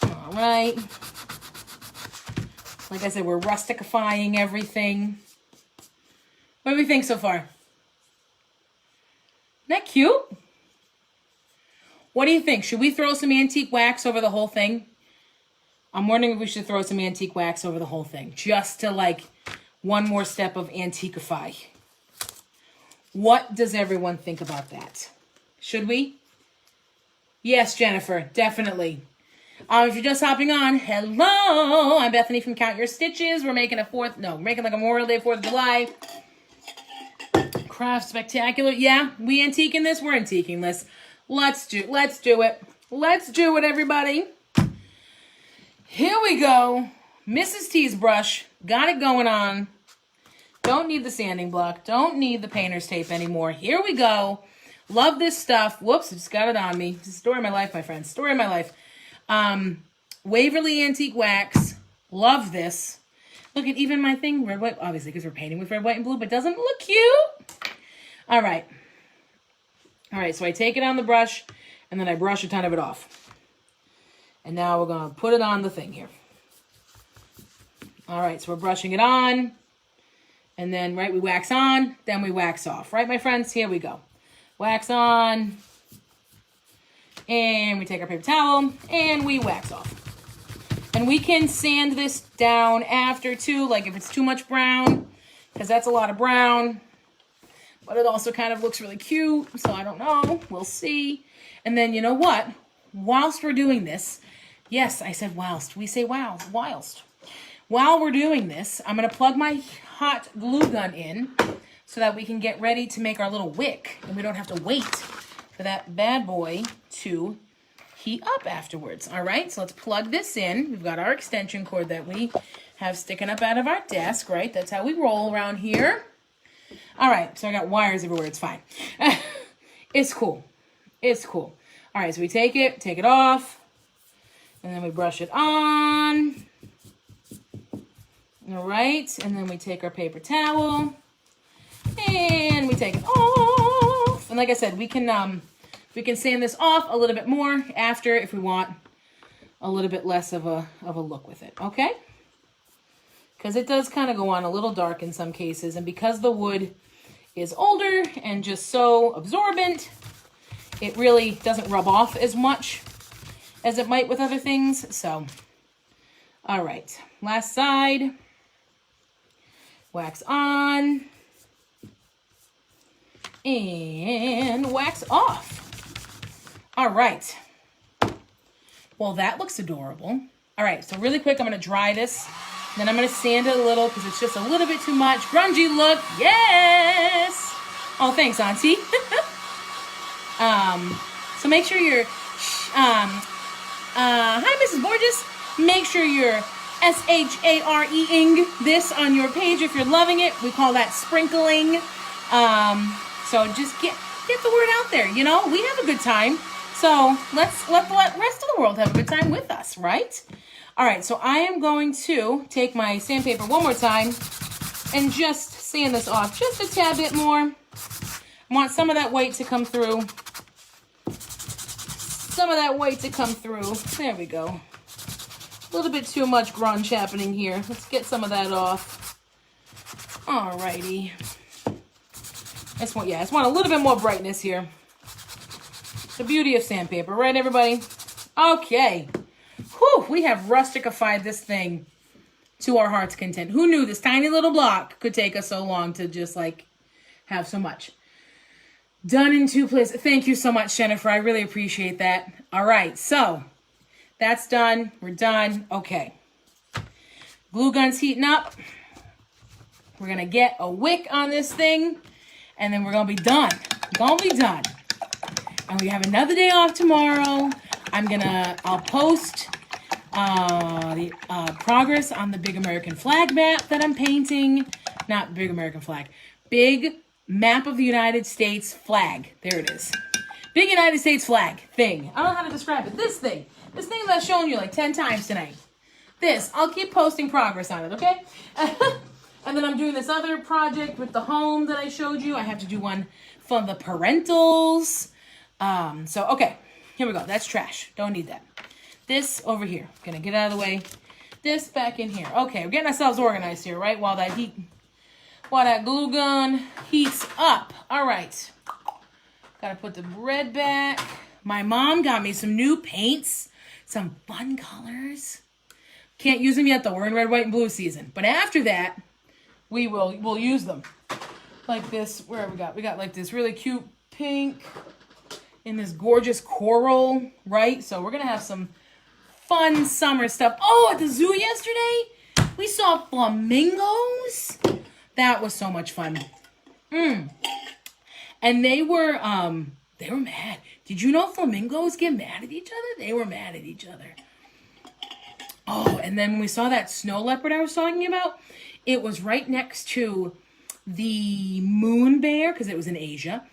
All right. Like I said, we're rusticifying everything. What do we think so far? Isn't that cute? What do you think? Should we throw some antique wax over the whole thing? I'm wondering if we should throw some antique wax over the whole thing. Just to like one more step of antiquify. What does everyone think about that? Should we? Yes, Jennifer, definitely. If you're just hopping on, hello. I'm Bethany from Count Your Stitches. We're making like a Memorial Day 4th of July craft spectacular. Yeah, we antiquing this. We're antiquing this. Let's do it. Let's do it, everybody. Here we go. Mrs. T's brush. Got it going on. Don't need the sanding block. Don't need the painter's tape anymore. Here we go. Love this stuff. Whoops, I just got it on me. It's the story of my life, my friends. Story of my life. Waverly Antique Wax. Love this. Look at even my thing. Red, white. Obviously, because we're painting with red, white, and blue. But doesn't it look cute? All right. All right, so I take it on the brush. And then I brush a ton of it off. And now we're going to put it on the thing here. All right, so we're brushing it on. And then, right, we wax on, then we wax off. Right, my friends? Here we go. Wax on. And we take our paper towel, and we wax off. And we can sand this down after, too, like if it's too much brown, because that's a lot of brown. But it also kind of looks really cute, so I don't know. We'll see. And then, you know what? Whilst we're doing this, yes, I said whilst. We say whilst. While we're doing this, I'm going to plug my hot glue gun in so that we can get ready to make our little wick. And we don't have to wait for that bad boy to heat up afterwards. All right, so let's plug this in. We've got our extension cord that we have sticking up out of our desk, right? That's how we roll around here. All right, so I got wires everywhere. It's fine. It's cool. It's cool. All right, so we take it off, and then we brush it on. All right, and then we take our paper towel, and we take it off. And like I said, we can sand this off a little bit more after if we want a little bit less of a look with it, okay? Because it does kind of go on a little dark in some cases, and because the wood is older and just so absorbent, it really doesn't rub off as much as it might with other things. So, all right, last side. Wax on. And wax off. All right. Well, that looks adorable. All right, so really quick, I'm going to dry this. Then I'm going to sand it a little because it's just a little bit too much. Grungy look. Yes. Oh, thanks, Auntie. So make sure you're, hi, Mrs. Borges. Make sure you're SHARE-ing this on your page if you're loving it. We call that sprinkling. So just get the word out there. You know, we have a good time. So let's let the rest of the world have a good time with us, right? All right, so I am going to take my sandpaper one more time and just sand this off just a tad bit more. I want some of that white to come through. Some of that white to come through. There we go. A little bit too much grunge happening here. Let's get some of that off. Alrighty. I just want a little bit more brightness here. The beauty of sandpaper, right, everybody? Okay. Whew, we have rusticified this thing to our heart's content. Who knew this tiny little block could take us so long to just, like, have so much? Done in 2 places. Thank you so much, Jennifer. I really appreciate that. All right, so that's done. We're done. Okay. Glue gun's heating up. We're going to get a wick on this thing, and then we're going to be done. Gonna be done. And we have another day off tomorrow. I'll post the progress on the Big American Flag map that I'm painting. Not Big American Flag. Big map of the United States flag. There it is. Big United States flag thing. I don't know how to describe it. This thing. This thing that I've shown you like 10 times tonight. This. I'll keep posting progress on it, okay? And then I'm doing this other project with the home that I showed you. I have to do one for the parentals. So, okay. Here we go. That's trash. Don't need that. This over here. Gonna get out of the way. This back in here. Okay, we're getting ourselves organized here, right? While that glue gun heats up. All right. Gotta put the red back. My mom got me some new paints. Some fun colors. Can't use them yet though. We're in red, white, and blue season. But after that, we'll use them. Like this. Where have we got? We got like this really cute pink in this gorgeous coral, right? So we're gonna have some fun summer stuff. Oh, at the zoo yesterday, we saw flamingos. That was so much fun. And they were mad. Did you know flamingos get mad at each other? They were mad at each other. Oh, and then when we saw that snow leopard I was talking about, it was right next to the moon bear, because it was in Asia,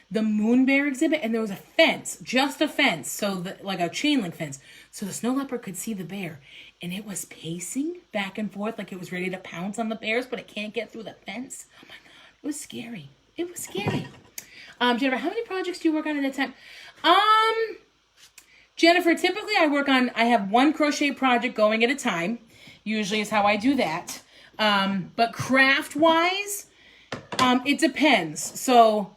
the moon bear exhibit, and there was a fence, just a fence, so like a chain link fence, so the snow leopard could see the bear, and it was pacing back and forth like it was ready to pounce on the bears, but it can't get through the fence. Oh my God, it was scary. It was scary. Jennifer, how many projects do you work on at a time? Jennifer, typically I have one crochet project going at a time, usually is how I do that. But craft-wise, it depends. So,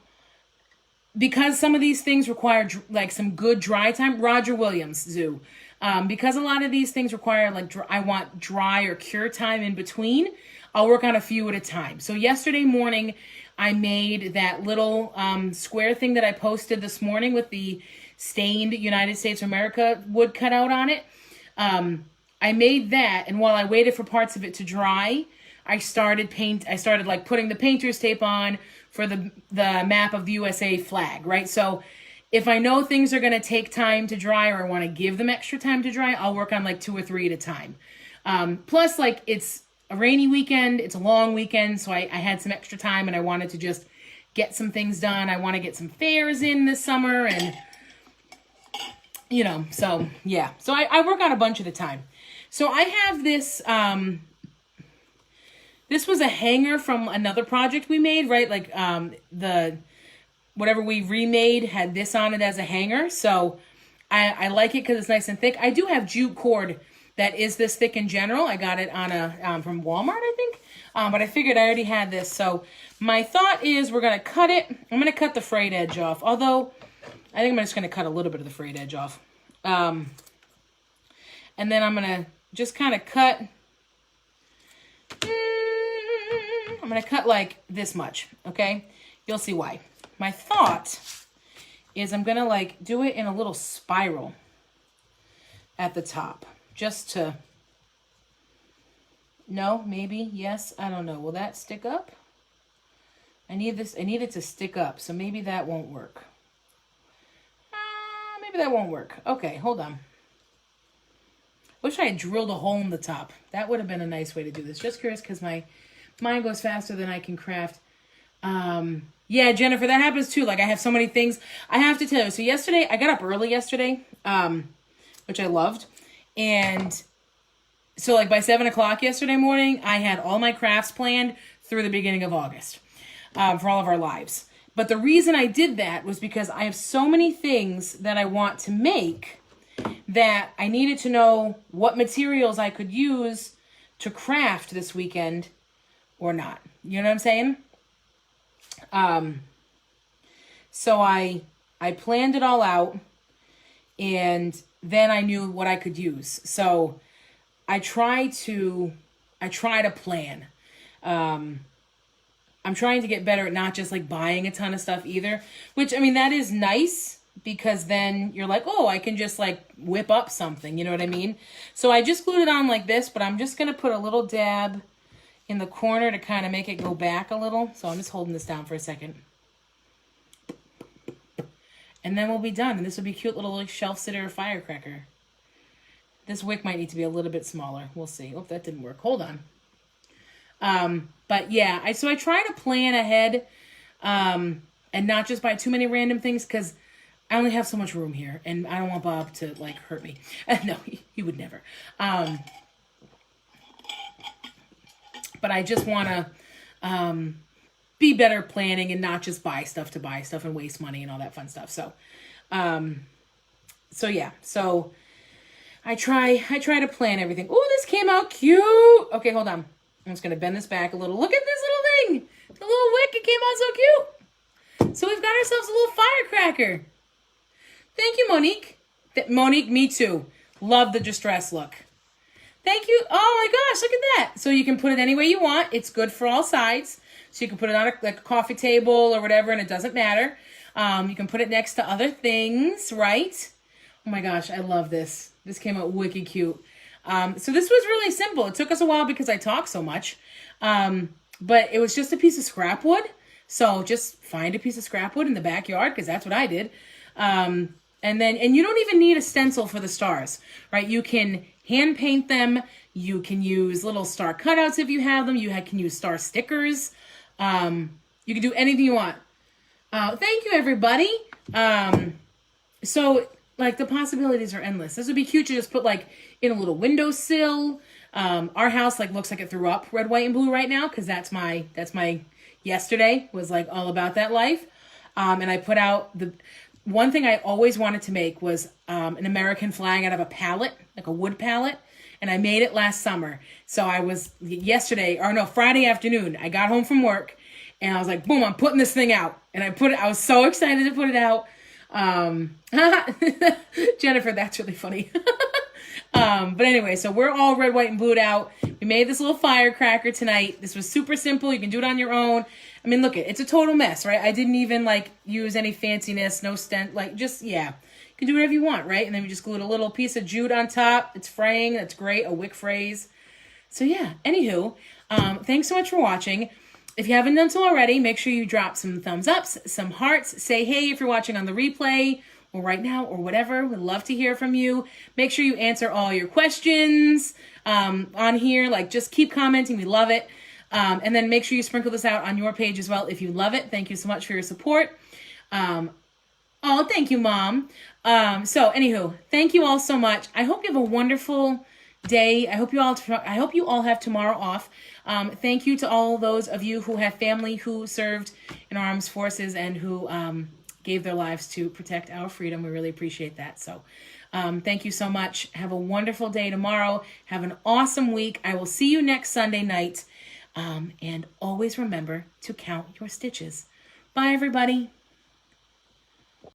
because some of these things require like some good dry time, Roger Williams Zoo. Because a lot of these things require like I want dry or cure time in between, I'll work on a few at a time. So yesterday morning, I made that little square thing that I posted this morning with the stained United States of America wood cut out on it. I made that, and while I waited for parts of it to dry, I started like putting the painter's tape on for the map of the USA flag, right? So if I know things are going to take time to dry, or I want to give them extra time to dry, I'll work on like 2 or 3 at a time. Plus, like, it's a rainy weekend, it's a long weekend, so I had some extra time and I wanted to just get some things done. I want to get some fairs in this summer, and you know, so yeah. So I work on a bunch at a time. So I have this, this was a hanger from another project we made, right? Like, whatever we remade had this on it as a hanger. So I like it because it's nice and thick. I do have jute cord that is this thick in general. I got it on from Walmart, I think. But I figured I already had this. So my thought is we're going to cut it. I'm going to cut the frayed edge off. Although, I think I'm just going to cut a little bit of the frayed edge off. And then I'm going to just kind of cut. I'm going to cut like this much, okay? You'll see why. My thought is I'm going to like do it in a little spiral at the top. Just to, no, maybe, yes, I don't know. Will that stick up? I need it to stick up, so maybe that won't work. Maybe that won't work. Okay, hold on. Wish I had drilled a hole in the top. That would have been a nice way to do this. Just curious, because my mind goes faster than I can craft. Yeah, Jennifer, that happens too. Like, I have so many things. I have to tell you, so yesterday, I got up early yesterday, which I loved. And so like by 7 o'clock yesterday morning, I had all my crafts planned through the beginning of August for all of our lives. But the reason I did that was because I have so many things that I want to make that I needed to know what materials I could use to craft this weekend or not. You know what I'm saying? So I planned it all out, and then I knew what I could use. So I try to plan. I'm trying to get better at not just like buying a ton of stuff either, which, I mean, that is nice because then you're like, oh, I can just like whip up something. You know what I mean? So I just glued it on like this, but I'm just going to put a little dab in the corner to kind of make it go back a little. So I'm just holding this down for a second. And then we'll be done. And this will be a cute little like shelf sitter firecracker. This wick might need to be a little bit smaller. We'll see. Oh, that didn't work. Hold on. But yeah, so I try to plan ahead, and not just buy too many random things because I only have so much room here and I don't want Bob to like hurt me. No, he would never. But I just want to, be better planning and not just buy stuff to buy stuff and waste money and all that fun stuff. So yeah, so I try to plan everything. Oh, this came out cute. Okay, hold on. I'm just going to bend this back a little. Look at this little thing. The little wick. It came out so cute. So we've got ourselves a little firecracker. Thank you, Monique. Monique, me too. Love the distress look. Thank you. Oh my gosh, look at that. So you can put it any way you want. It's good for all sides. So you can put it on like a coffee table or whatever, and it doesn't matter. You can put it next to other things, right? Oh my gosh, I love this. This came out wicked cute. So this was really simple. It took us a while because I talk so much. But it was just a piece of scrap wood. So just find a piece of scrap wood in the backyard because that's what I did. And you don't even need a stencil for the stars, right? You can hand paint them. You can use little star cutouts if you have them. You can use star stickers. You can do anything you want. Thank you, everybody. So like the possibilities are endless. This would be cute to just put like in a little windowsill. Our house like looks like it threw up red, white, and blue right now because that's my yesterday was like all about that life. And I put out the one thing I always wanted to make was an American flag out of a pallet, like a wood pallet. And I made it last summer. So I was Friday afternoon, I got home from work and I was like, boom, I'm putting this thing out. And I was so excited to put it out. Jennifer, that's really funny. But anyway, so we're all red, white, and blued out. We made this little firecracker tonight. This was super simple. You can do it on your own. I mean, look, it's a total mess, right? I didn't even like use any fanciness, no stent, like just, yeah. You can do whatever you want, right? And then we just glued a little piece of jute on top. It's fraying. That's great. A wick phrase. So yeah, anywho, thanks so much for watching. If you haven't done so already, make sure you drop some thumbs ups, some hearts. Say hey if you're watching on the replay or right now or whatever. We'd love to hear from you. Make sure you answer all your questions on here. Like, just keep commenting. We love it. And then make sure you sprinkle this out on your page as well if you love it. Thank you so much for your support. Oh, thank you, Mom. So anywho, thank you all so much. I hope you have a wonderful day. I hope you all have tomorrow off. Thank you to all those of you who have family who served in our armed forces and who gave their lives to protect our freedom. We really appreciate that. So thank you so much. Have a wonderful day tomorrow. Have an awesome week. I will see you next Sunday night. And always remember to count your stitches. Bye, everybody.